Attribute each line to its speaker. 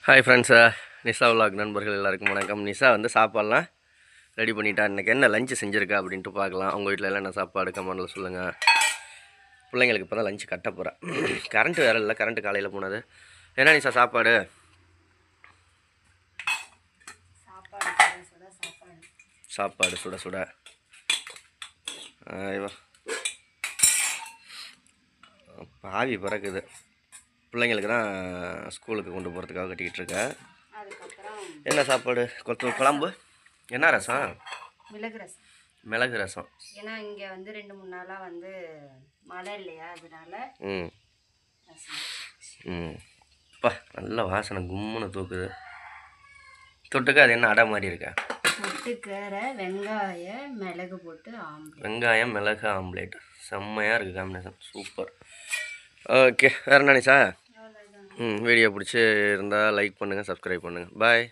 Speaker 1: Hi friends, Nisha vlog நண்பர்கள் எல்லாருக்கும் வணக்கம். நிஷா வந்து சாப்பாடெலாம் ரெடி பண்ணிட்டா. இன்றைக்கி என்ன லஞ்சு செஞ்சுருக்கா அப்படின்ட்டு பார்க்கலாம். உங்கள் வீட்டில் எல்லாம் என்ன சாப்பாடு கமெண்டில் சொல்லுங்கள். பிள்ளைங்களுக்கு இப்போ தான் லஞ்சு கட்ட போகிறேன். கரண்ட்டு வேறு இல்லை, கரண்ட்டு காலையில் போனது. என்ன நிஷா சாப்பாடு? சாப்பாடு சுட சுட பாவி பிறக்குது. பிள்ளைங்களுக்கு தான் ஸ்கூலுக்கு கொண்டு போகிறதுக்காக கட்டிக்கிட்டு இருக்கேன். என்ன சாப்பாடு? குழம்பு என்ன ரசம்? மிளகு ரசம்.
Speaker 2: ஏன்னா இங்கே வந்து 2-3 நாளாக வந்து மழை இல்லையா, அதனால
Speaker 1: அப்பா நல்ல வாசனை கும்முன்னு தூக்குது. தொட்டுக்க அது என்ன அடை மாதிரி இருக்கா?
Speaker 2: தொட்டுக்கரை வெங்காயம் மிளகு போட்டு ஆம்லேட்.
Speaker 1: வெங்காயம் மிளகு ஆம்லேட் செம்மையாக இருக்குது காம்பினேஷன், சூப்பர். ஓகே, வேறு என்ன சார்? வீடியோ பிடிச்சி இருந்தால் லைக் பண்ணுங்கள், சப்ஸ்கிரைப் பண்ணுங்கள். பாய்.